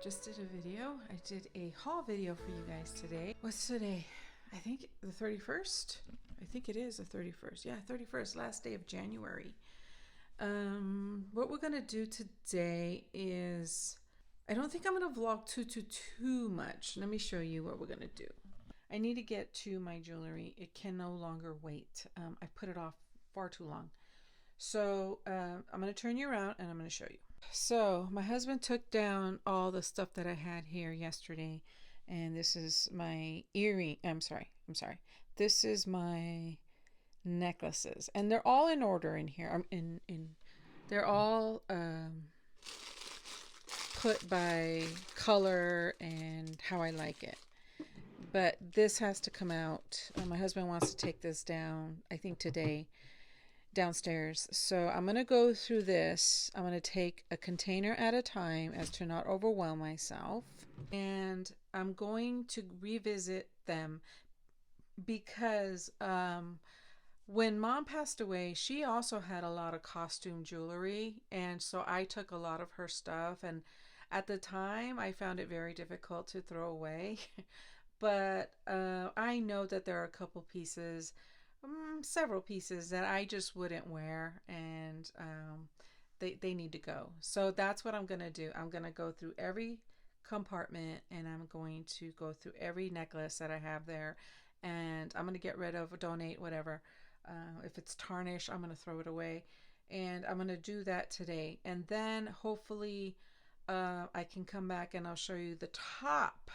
Just did a video. I did a haul video for you guys today. What's today? I think the 31st. I think it is the 31st. Yeah, 31st, last day of January. What we're gonna do today is, I don't think I'm gonna vlog too much. Let me show you what we're gonna do. I need to get to my jewelry. It can no longer wait. I put it off far too long. So I'm gonna turn you around and I'm gonna show you. So my husband took down all the stuff that I had here yesterday, and this is my earring. I'm sorry. This is my necklaces, and they're all in order in here. They're all put by color and how I like it. But this has to come out. My husband wants to take this down, I think today, downstairs. So I'm going to go through this. I'm going to take a container at a time as to not overwhelm myself. And I'm going to revisit them because when Mom passed away, she also had a lot of costume jewelry. And so I took a lot of her stuff. And at the time, I found it very difficult to throw away. But I know that there are a couple pieces, several pieces that I just wouldn't wear, and they need to go. So that's what I'm going to do. I'm going to go through every compartment, and I'm going to go through every necklace that I have there, and I'm going to get rid of, donate, whatever. If it's tarnished, I'm going to throw it away, and I'm going to do that today. And then hopefully I can come back and I'll show you the top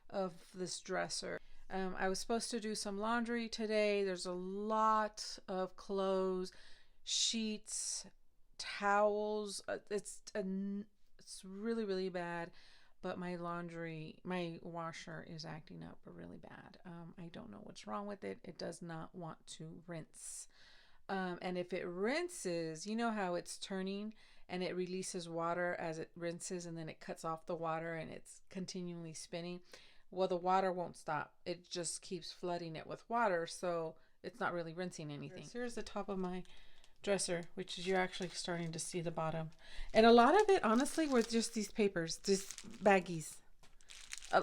of this dresser. I was supposed to do some laundry today. There's a lot of clothes, sheets, towels. It's really bad, but my washer is acting up really bad. I don't know what's wrong with it. It does not want to rinse. And if it rinses, you know how it's turning and it releases water as it rinses, and then it cuts off the water and it's continually spinning. Well, the water won't stop. It just keeps flooding it with water, so it's not really rinsing anything. Here's the top of my dresser, which is, you're actually starting to see the bottom. And a lot of it, honestly, were just these papers, just baggies.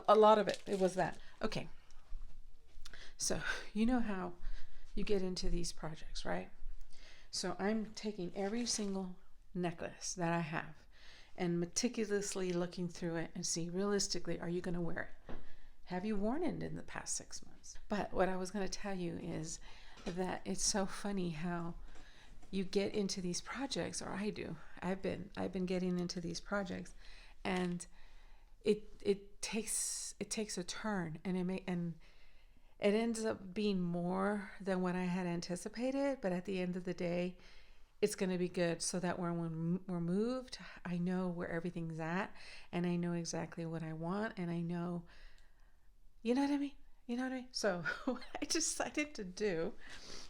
A lot of it was that. Okay. So, you know how you get into these projects, right? So I'm taking every single necklace that I have and meticulously looking through it and see, realistically, are you going to wear it? Have you worn it in the past 6 months? But what I was going to tell you is that it's so funny how you get into these projects, or I do. I've been getting into these projects, and it takes a turn, and it ends up being more than what I had anticipated. But at the end of the day, it's going to be good, so that when we're moved, I know where everything's at, and I know exactly what I want, and I know. You know what I mean? So what I decided to do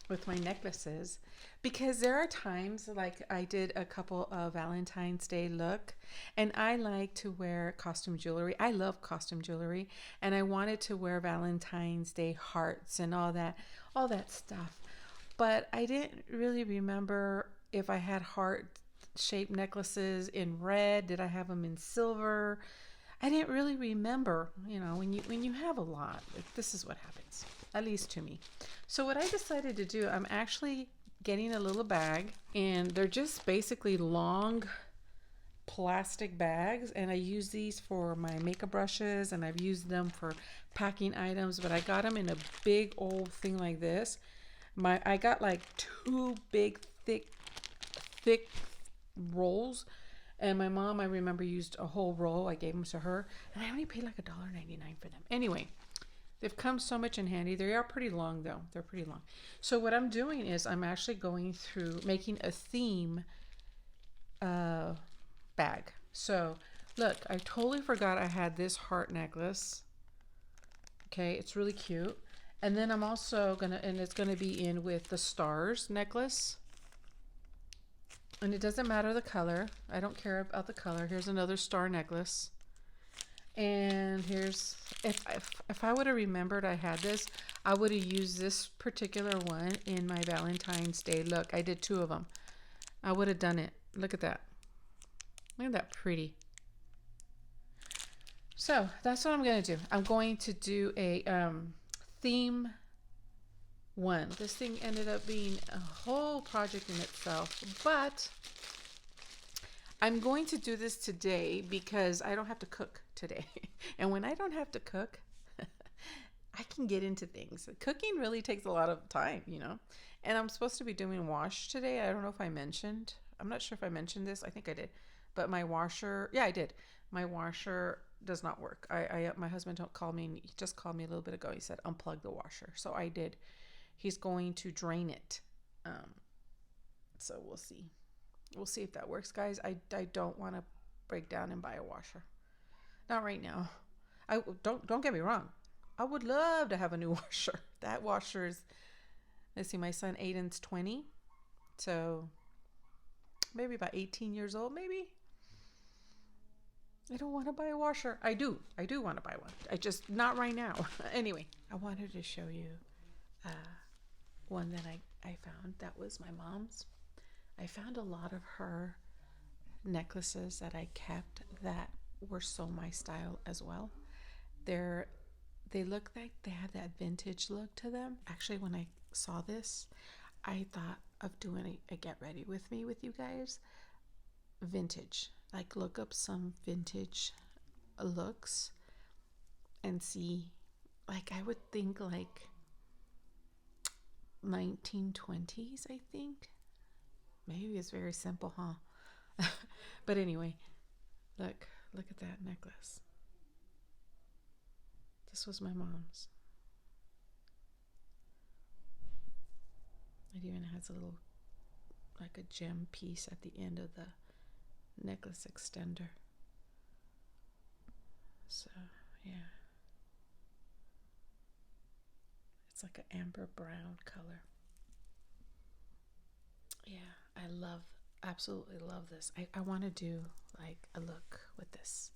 with my necklaces, because there are times, like I did a couple of Valentine's Day look, and I like to wear costume jewelry. I love costume jewelry, and I wanted to wear Valentine's Day hearts and all that stuff. But I didn't really remember if I had heart-shaped necklaces in red. Did I have them in silver? I didn't really remember. When you have a lot, this is what happens, at least to me. So what I decided to do, I'm actually getting a little bag, and they're just basically long plastic bags, and I use these for my makeup brushes, and I've used them for packing items, but I got them in a big old thing like this. I got like 2 big thick rolls. And my mom, I remember, used a whole roll. I gave them to her, and I only paid like $1.99 for them. Anyway, they've come so much in handy. They are pretty long, though. They're pretty long. So what I'm doing is I'm actually going through making a theme bag. So look, I totally forgot I had this heart necklace. Okay, it's really cute. And then I'm also it's gonna be in with the stars necklace. And it doesn't matter the color. I don't care about the color. Here's another star necklace. And here's, if I would have remembered I had this, I would have used this particular one in my Valentine's Day look. I did 2 of them. I would have done it. Look at that. Look at that pretty. So that's what I'm going to do. I'm going to do a theme one. This thing ended up being a whole project in itself, but I'm going to do this today because I don't have to cook today. And when I don't have to cook, I can get into things. Cooking really takes a lot of time, you know. And I'm supposed to be doing wash today. I don't know if I mentioned. I'm not sure if I mentioned this. I think I did. But my washer, yeah, I did. My washer does not work. My husband don't call me. He just called me a little bit ago. He said unplug the washer. So I did. He's going to drain it. So we'll see. We'll see if that works, guys. I don't want to break down and buy a washer. Not right now. I don't get me wrong. I would love to have a new washer. That washer is, let's see, my son Aiden's 20. So maybe about 18 years old, maybe. I don't want to buy a washer. I do want to buy one. I just, not right now. Anyway, I wanted to show you one that I found. That was my mom's. I found a lot of her necklaces that I kept that were so my style as well. They look like they have that vintage look to them. Actually, when I saw this, I thought of doing a get ready with me with you guys. Vintage. Like look up some vintage looks and see. Like I would think like 1920s, I think. Maybe it's very simple, huh? But anyway, look at that necklace. This was my mom's. It even has a little, like a gem piece at the end of the necklace extender. So, yeah. It's like an amber brown color. Yeah, absolutely love this. I want to do like a look with this.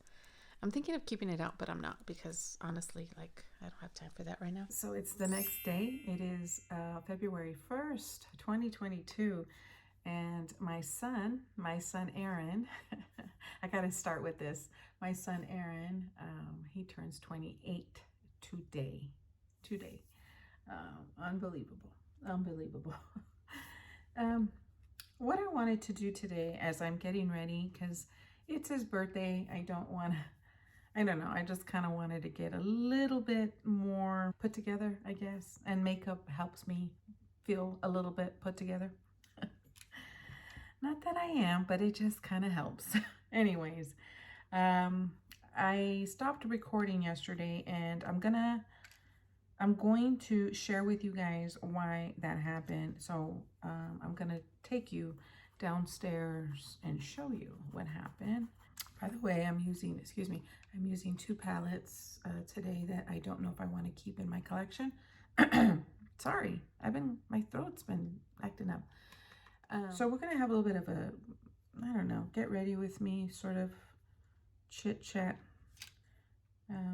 I'm thinking of keeping it out, but I'm not because honestly, like I don't have time for that right now. So it's the next day. It is February 1st, 2022. And my son Aaron, I got to start with this. My son Aaron, he turns 28 today. Unbelievable. What I wanted to do today as I'm getting ready, because it's his birthday, I don't know, I just kind of wanted to get a little bit more put together, I guess, and makeup helps me feel a little bit put together. Not that I am, but it just kind of helps. Anyways, I stopped recording yesterday, and I'm going to share with you guys why that happened. So I'm gonna take you downstairs and show you what happened. By the way, I'm using two palettes today that I don't know if I want to keep in my collection. Sorry, my throat's been acting up. So we're gonna have a little bit of a, I don't know, get ready with me sort of chit chat.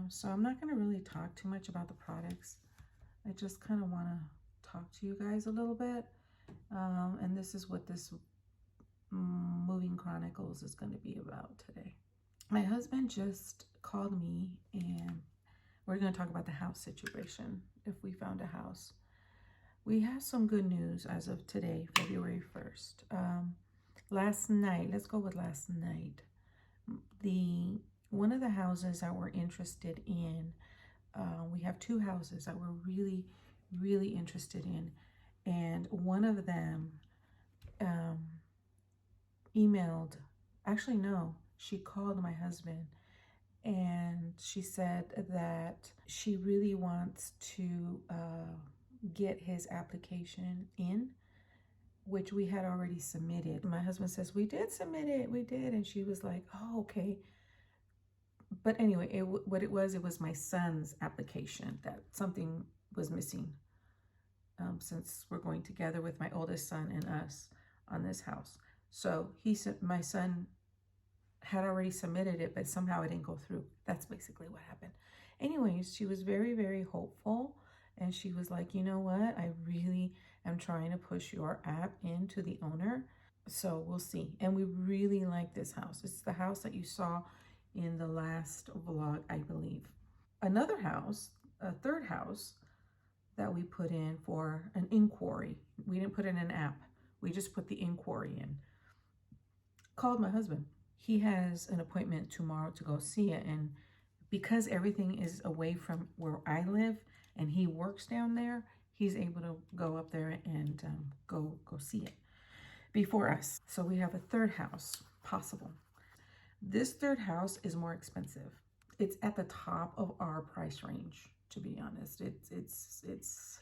So I'm not gonna really talk too much about the products. I just kind of want to talk to you guys a little bit. And this is what this moving Chronicles is going to be about today. My husband just called me and we're going to talk about the house situation. If we found a house, we have some good news as of today, February 1st. Last night, let's go with last night. One of the houses that we're interested in, we have two houses that we're really, really interested in. And one of them she called my husband and she said that she really wants to get his application in, which we had already submitted. My husband says, we did submit it, we did. And she was like, oh, okay. But anyway, it was my son's application that something was missing, since we're going together with my oldest son and us on this house. So he said my son had already submitted it, but somehow it didn't go through. That's basically what happened. Anyways, she was very, very hopeful. And she was like, you know what? I really am trying to push your app into the owner. So we'll see. And we really like this house. It's the house that you saw in the last vlog, I believe. Another house, a third house that we put in for an inquiry. We didn't put in an app. We just put the inquiry in. Called my husband. He has an appointment tomorrow to go see it. And because everything is away from where I live and he works down there, he's able to go up there and go see it before us. So we have a third house possible. This third house is more expensive. It's at the top of our price range, to be honest. It's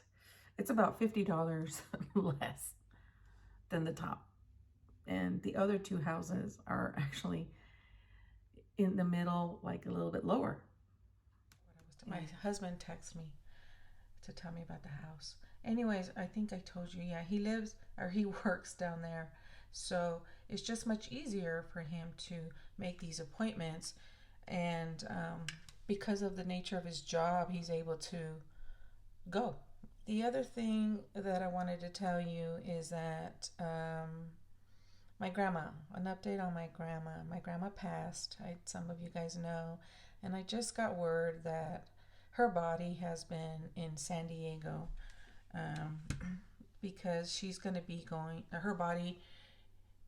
about $50 less than the top. And the other two houses are actually in the middle, like a little bit lower. My husband texted me to tell me about the house. Anyways, I think I told you, yeah, he lives or he works down there. So it's just much easier for him to make these appointments. And because of the nature of his job, he's able to go. The other thing that I wanted to tell you is that my grandma, an update on my grandma. My grandma passed, some of you guys know, and I just got word that her body has been in San Diego um, because she's going to be going, her body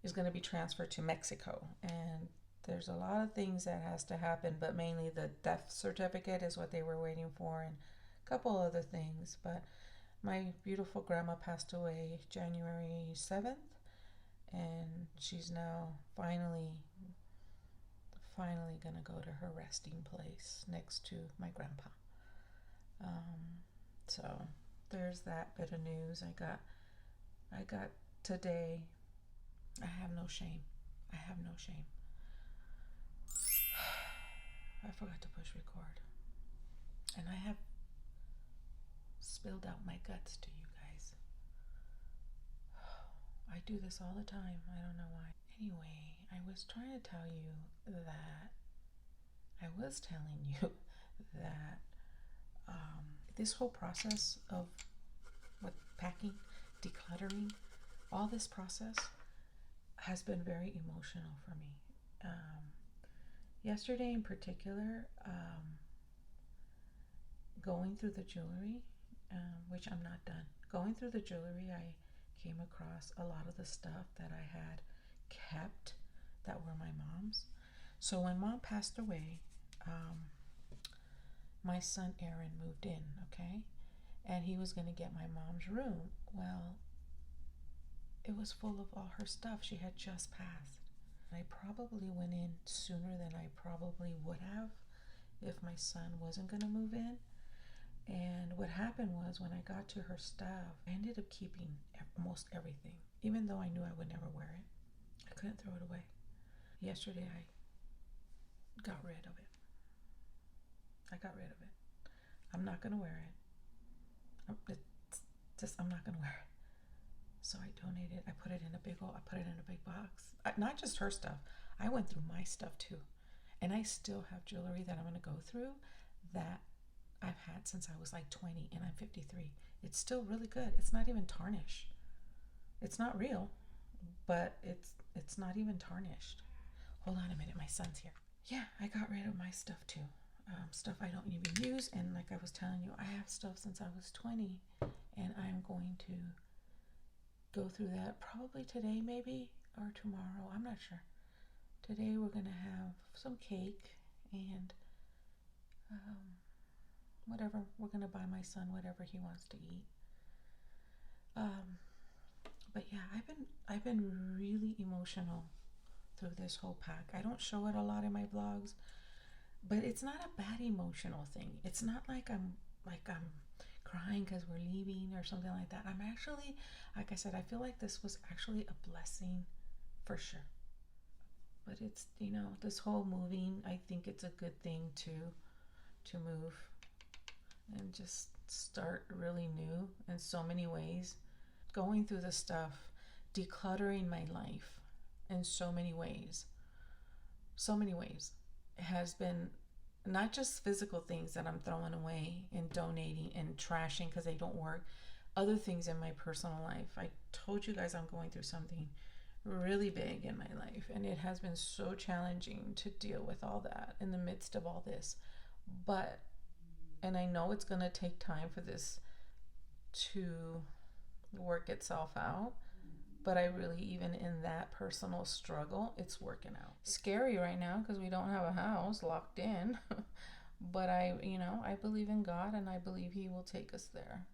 is going to be transferred to Mexico. And there's a lot of things that has to happen, but mainly the death certificate is what they were waiting for, and a couple other things. But my beautiful grandma passed away January 7th, and she's now finally gonna go to her resting place next to my grandpa. Um, so there's that bit of news I got today. I have no shame. I have no shame. I forgot to push record. And I have spilled out my guts to you guys. I do this all the time. I don't know why. Anyway, I was trying to tell you that I was telling you that this whole process of what packing, decluttering, all this process has been very emotional for me. Yesterday, in particular, going through the jewelry, which I'm not done. Going through the jewelry, I came across a lot of the stuff that I had kept that were my mom's. So when mom passed away, my son Aaron moved in, okay? And he was going to get my mom's room. Well, it was full of all her stuff. She had just passed. I probably went in sooner than I probably would have if my son wasn't going to move in. And what happened was when I got to her stuff, I ended up keeping almost everything, even though I knew I would never wear it. I couldn't throw it away. Yesterday, I got rid of it. I got rid of it. I'm not going to wear it. I'm not going to wear it. So I donated. I put it in a big box. Not just her stuff. I went through my stuff too. And I still have jewelry that I'm going to go through that I've had since I was like 20 and I'm 53. It's still really good. It's not even tarnished. It's not real, but it's not even tarnished. Hold on a minute, my son's here. Yeah, I got rid of my stuff too. Stuff I don't even use, and like I was telling you, I have stuff since I was 20, and I'm going to go through that probably today, maybe, or tomorrow. I'm not sure. Today we're gonna have some cake and whatever. We're gonna buy my son whatever he wants to eat. Um, but yeah, I've been really emotional through this whole pack. I don't show it a lot in my vlogs, but it's not a bad emotional thing. It's not like I'm crying because we're leaving or something like that. I'm actually, like I said, I feel like this was actually a blessing for sure. But it's, this whole moving, I think it's a good thing to move and just start really new in so many ways. Going through the stuff, decluttering my life in so many ways, has been not just physical things that I'm throwing away and donating and trashing because they don't work, other things in my personal life. I told you guys I'm going through something really big in my life, and it has been so challenging to deal with all that in the midst of all this. But, and I know it's going to take time for this to work itself out, but I really, even in that personal struggle, it's working out. Scary right now because we don't have a house, locked in. But I believe in God, and I believe He will take us there.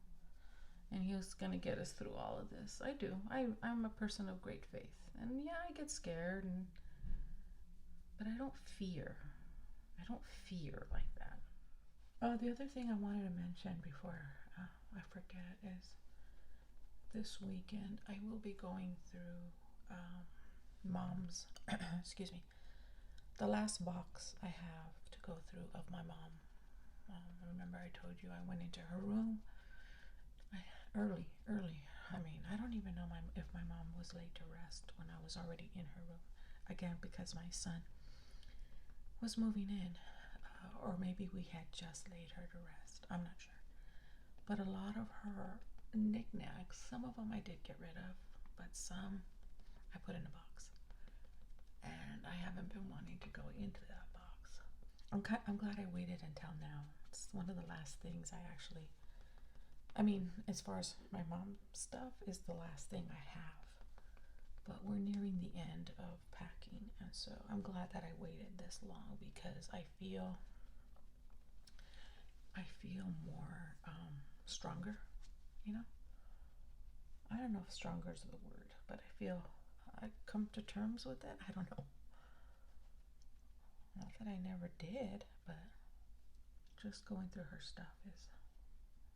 And He's going to get us through all of this. I do. I'm a person of great faith. And yeah, I get scared, but I don't fear. I don't fear like that. The other thing I wanted to mention before I forget is this weekend I will be going through mom's, excuse me, the last box I have to go through of my mom. Remember I told you I went into her room early. I mean, I don't even know if my mom was laid to rest when I was already in her room. Again, because my son was moving in, or maybe we had just laid her to rest. I'm not sure. But a lot of her knickknacks, some of them I did get rid of, but some I put in a box. And I haven't been wanting to go into that box. I'm glad I waited until now. It's one of the last things as far as my mom's stuff, is the last thing I have. But we're nearing the end of packing, and so I'm glad that I waited this long, because I feel more stronger, I don't know if stronger is the word, but I feel I come to terms with it. I don't know. Not that I never did, but just going through her stuff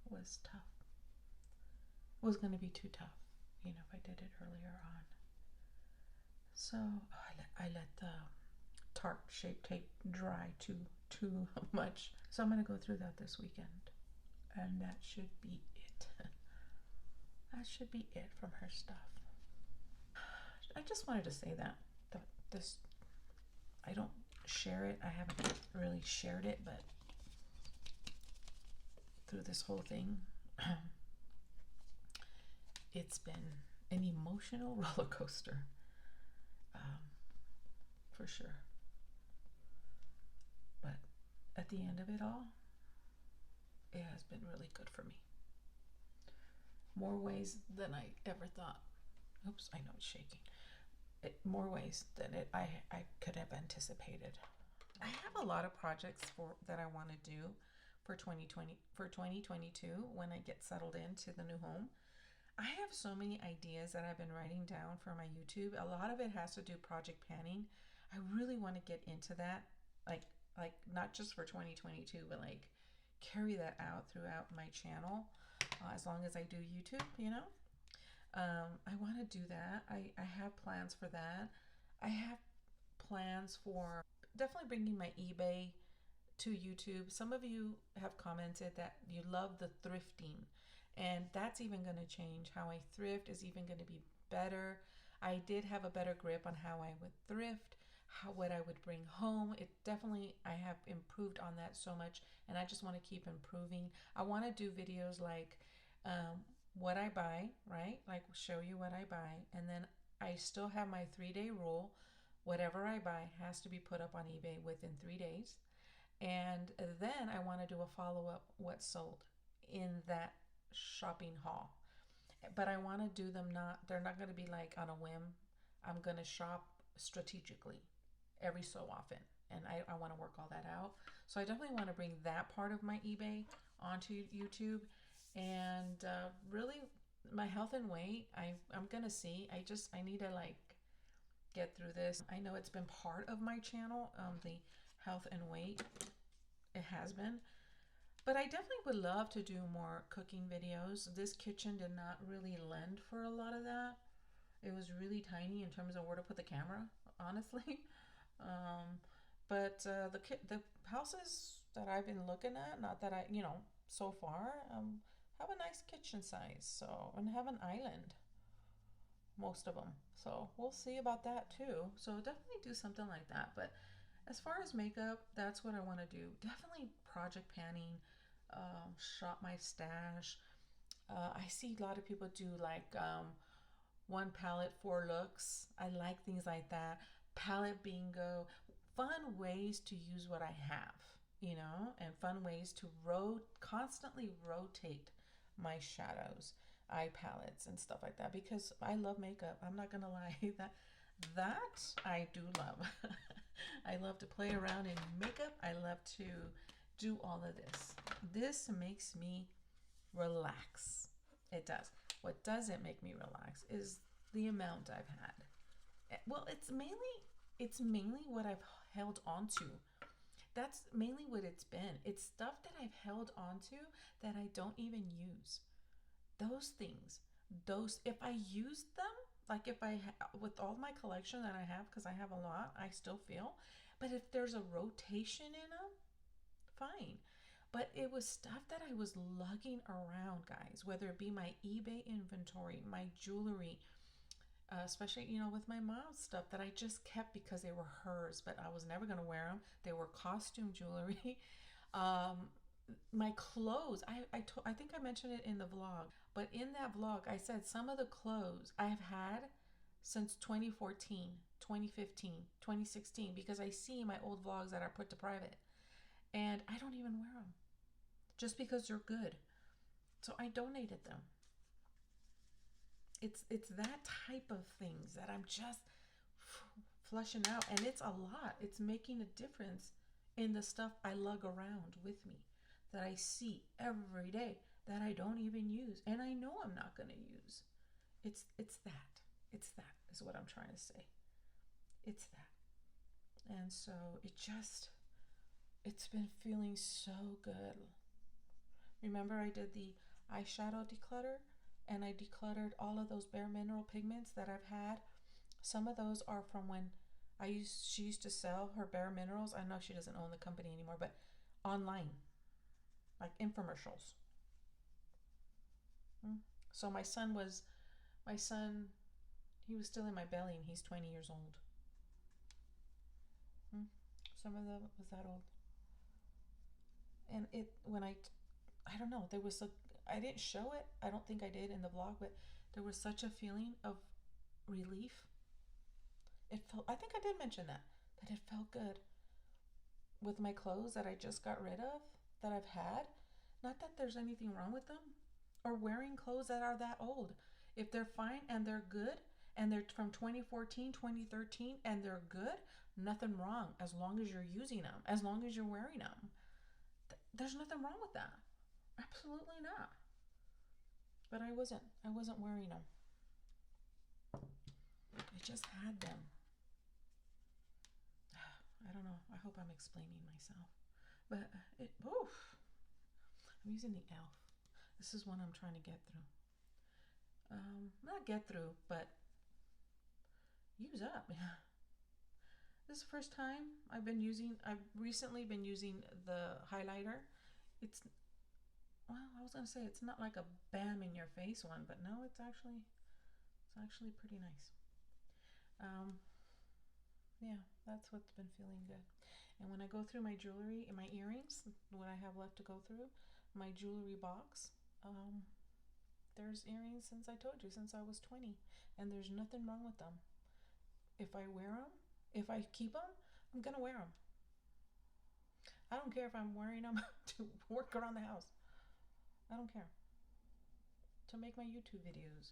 was tough. It was going to be too tough, if I did it earlier on. So I let the tarp shape tape dry too much. So I'm going to go through that this weekend, and that should be it. That should be it from her stuff. I just wanted to say that this, I don't share it. I haven't really shared it, but through this whole thing, it's been an emotional roller coaster, for sure. But at the end of it all, it has been really good for me. More ways than I ever thought. Oops, I know it's shaking. More ways than I could have anticipated. I have a lot of projects that I want to do for 2022 when I get settled into the new home. I have so many ideas that I've been writing down for my YouTube. A lot of it has to do project planning. I really want to get into that, like not just for 2022, but like carry that out throughout my channel, as long as I do YouTube. I want to do that. I have plans for that. I have plans for definitely bringing my eBay to YouTube. Some of you have commented that you love the thrifting, and that's even going to change. How I thrift is even going to be better. I did have a better grip on how I would thrift, what I would bring home. I have improved on that so much, and I just want to keep improving. I want to do videos like what I buy, right? Like show you what I buy, and then I still have my 3-day rule. Whatever I buy has to be put up on eBay within 3 days. And then I want to do a follow-up what sold in that shopping haul. But I want to do them they're not going to be like on a whim. I'm going to shop strategically every so often. And I want to work all that out. So I definitely want to bring that part of my eBay onto YouTube. And really, my health and weight, I'm going to see. I need to get through this. I know it's been part of my channel, the health and weight. It has been. But I definitely would love to do more cooking videos. This kitchen did not really lend for a lot of that. It was really tiny in terms of where to put the camera, honestly. But the houses that I've been looking at, not that so far, have a nice kitchen size, and have an island, most of them. So we'll see about that too. So definitely do something like that. But as far as makeup, that's what I want to do. Definitely project planning, shop my stash. I see a lot of people do one palette, four looks. I like things like that. Palette bingo, fun ways to use what I have, and fun ways to constantly rotate my shadows, eye palettes, and stuff like that, because I love makeup. I'm not gonna lie, that I do love. I love to play around in makeup. I love to do all of this. This makes me relax. It does. What doesn't make me relax is the amount I've had. Well, it's mainly what I've held on to. That's mainly what it's been. It's stuff that I've held on to that I don't even use. Those things, if I used them, like if with all my collection that I have, because I have a lot, I still feel. But if there's a rotation in them, fine. But it was stuff that I was lugging around, guys, whether it be my eBay inventory, my jewelry, especially, with my mom's stuff that I just kept because they were hers, but I was never going to wear them. They were costume jewelry. um, my clothes, I think I mentioned it in the vlog, but in that vlog, I said some of the clothes I've had since 2014, 2015, 2016, because I see my old vlogs that are put to private and I don't even wear them just because they're good. So I donated them. It's that type of things that I'm just flushing out, and it's a lot. It's making a difference in the stuff I lug around with me that I see every day that I don't even use, and I know I'm not going to use. It's that. It's that is what I'm trying to say. It's that. And so it's been feeling so good. Remember I did the eyeshadow declutter, and I decluttered all of those bare mineral pigments that I've had. Some of those are from when she used to sell her bare minerals. I know she doesn't own the company anymore, but online, like infomercials. So my son, he was still in my belly, and he's 20 years old. Some of them was that old. And I don't know, I didn't show it. I don't think I did in the vlog, but there was such a feeling of relief. I think I did mention that it felt good with my clothes that I just got rid of, that I've had. Not that there's anything wrong with them or wearing clothes that are that old. If they're fine and they're good and they're from 2014, 2013 and they're good, nothing wrong as long as you're using them, as long as you're wearing them. There's nothing wrong with that. Absolutely not. But I wasn't wearing them. I just had them. I don't know. I hope I'm explaining myself. But I'm using the e.l.f. This is one I'm trying to get through. Not get through, but use up. This is the first time I've recently been using the highlighter. I was gonna say it's not like a bam in your face one, but no, it's actually pretty nice. Yeah, that's what's been feeling good. And when I go through my jewelry and my earrings, what I have left to go through, my jewelry box, there's earrings since I was 20, and there's nothing wrong with them. If I wear them, if I keep them, I'm gonna wear them. I don't care if I'm wearing them to work around the house. I don't care. To make my YouTube videos.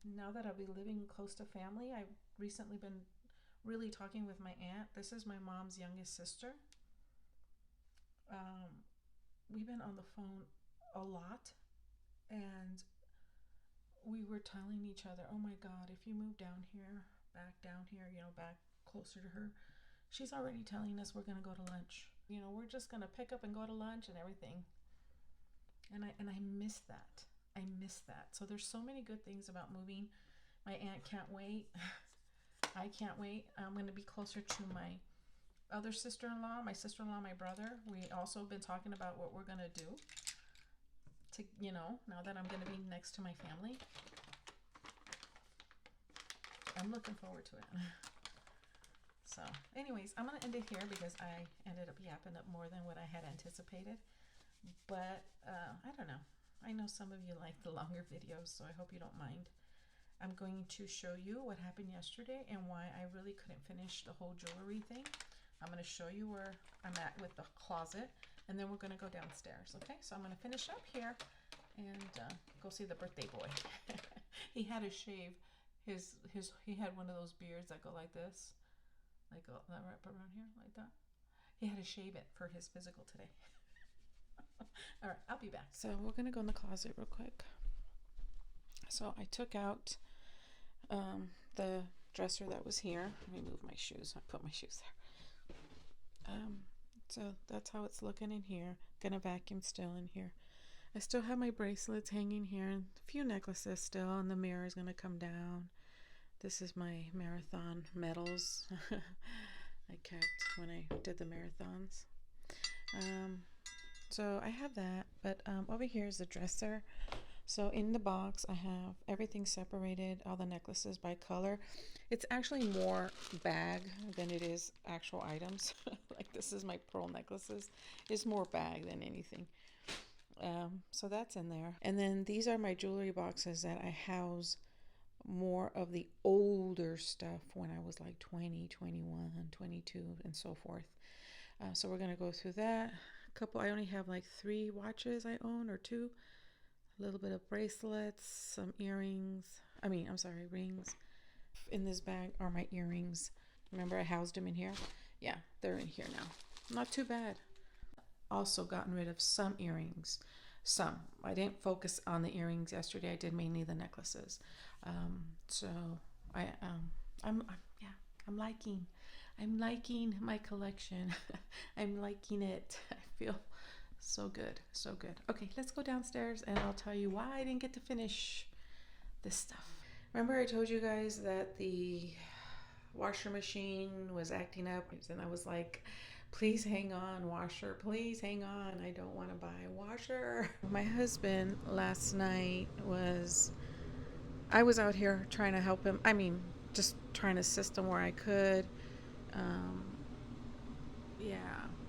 Now that I'll be living close to family, I've recently been really talking with my aunt. This is my mom's youngest sister. We've been on the phone a lot, and we were telling each other, oh my God, if you move back down here, back closer to her, she's already telling us we're going to go to lunch. We're just going to pick up and go to lunch and everything. And I miss that. I miss that. So there's so many good things about moving. My aunt can't wait. I can't wait. I'm going to be closer to my other sister-in-law, my brother. We also have been talking about what we're going to do to, now that I'm going to be next to my family. I'm looking forward to it. So anyways, I'm going to end it here because I ended up yapping up more than what I had anticipated. But I don't know. I know some of you like the longer videos, so I hope you don't mind. I'm going to show you what happened yesterday and why I really couldn't finish the whole jewelry thing. I'm going to show you where I'm at with the closet, and then we're going to go downstairs. Okay, so I'm going to finish up here and go see the birthday boy. He had to shave he had one of those beards that go like this, like that wrap around here like that. He had to shave it for his physical today. All right, I'll be back. So we're going to go in the closet real quick. So I took out the dresser that was here. Let me move my shoes. I put my shoes there. So that's how it's looking in here. Gonna vacuum still in here. I still have my bracelets hanging here and a few necklaces still, and the mirror is gonna come down. This is my marathon medals I kept when I did the marathons. So I have that, but over here is the dresser. So in the box, I have everything separated, all the necklaces by color. It's actually more bag than it is actual items. Like this is my pearl necklaces. It's more bag than anything. So that's in there. And then these are my jewelry boxes that I house more of the older stuff when I was like 20, 21, 22, and so forth. So we're going to go through that. I only have like 3 watches I own, or 2. A little bit of bracelets, some earrings. Rings. In this bag are my earrings. Remember I housed them in here? Yeah, they're in here now. Not too bad. Also gotten rid of some earrings. Some. I didn't focus on the earrings yesterday. I did mainly the necklaces. I'm liking my collection. I'm liking it. I feel so good, so good. Okay, let's go downstairs and I'll tell you why I didn't get to finish this stuff. Remember I told you guys that the washer machine was acting up, and I was like, please hang on, washer, please hang on. I don't want to buy a washer. My husband last night I was out here trying to help him. Just trying to assist him where I could.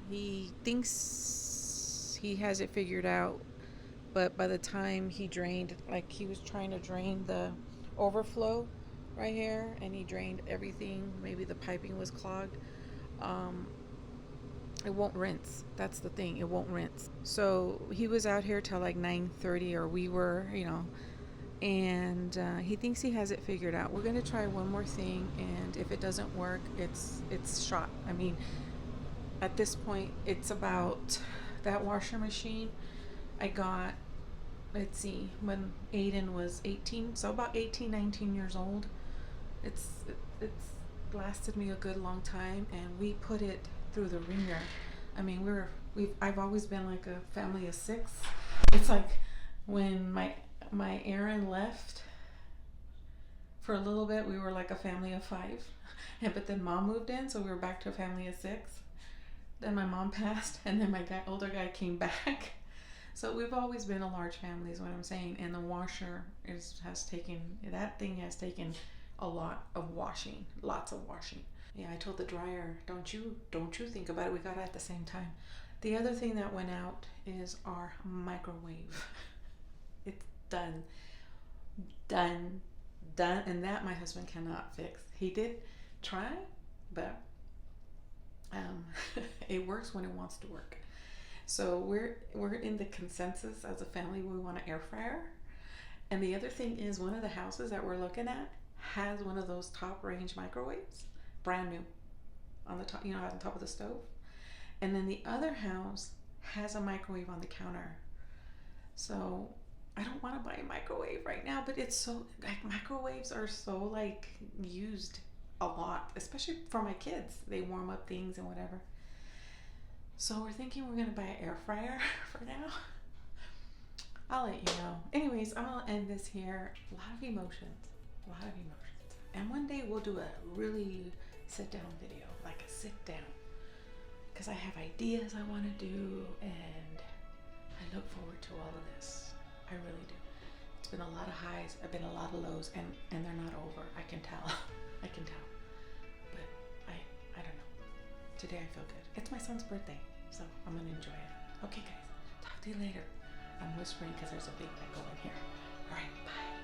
He thinks he has it figured out, but by the time he drained, like he was trying to drain the overflow right here, and he drained everything. Maybe the piping was clogged. It won't rinse. That's the thing. It won't rinse. So he was out here till like 9:30, or we were, and he thinks he has it figured out. We're gonna try one more thing, and if it doesn't work, it's shot. At this point, it's about that washer machine I got, let's see, when Aiden was 18, so about 18, 19 years old. It's lasted me a good long time, and we put it through the ringer. I've always been like a family of 6. It's like when my Aaron left for a little bit, we were like a family of 5, but then mom moved in, so we were back to a family of 6. Then my mom passed, and then my older guy came back. So we've always been a large family is what I'm saying. And the washer has taken a lot of washing, lots of washing. Yeah, I told the dryer, don't you think about it. We got it at the same time. The other thing that went out is our microwave. It's done, and that my husband cannot fix. He did try, but it works when it wants to work. So we're in the consensus as a family. We want an air fryer. And the other thing is, one of the houses that we're looking at has one of those top range microwaves, brand new, on the top, on top of the stove. And then the other house has a microwave on the counter. So I don't want to buy a microwave right now, but it's so, like, microwaves are so like used a lot, especially for my kids. They warm up things and whatever. So we're thinking we're gonna buy an air fryer for now. I'll let you know. Anyways, I'm gonna end this here. A lot of emotions. And one day we'll do a really sit down video, like a sit down, because I have ideas I want to do, and I look forward to all of this. I really do. It's been a lot of highs. I've been a lot of lows, and they're not over. I can tell. But I don't know. Today I feel good. It's my son's birthday, so I'm gonna enjoy it. Okay, guys. Talk to you later. I'm whispering because there's a big echo in here. All right, bye.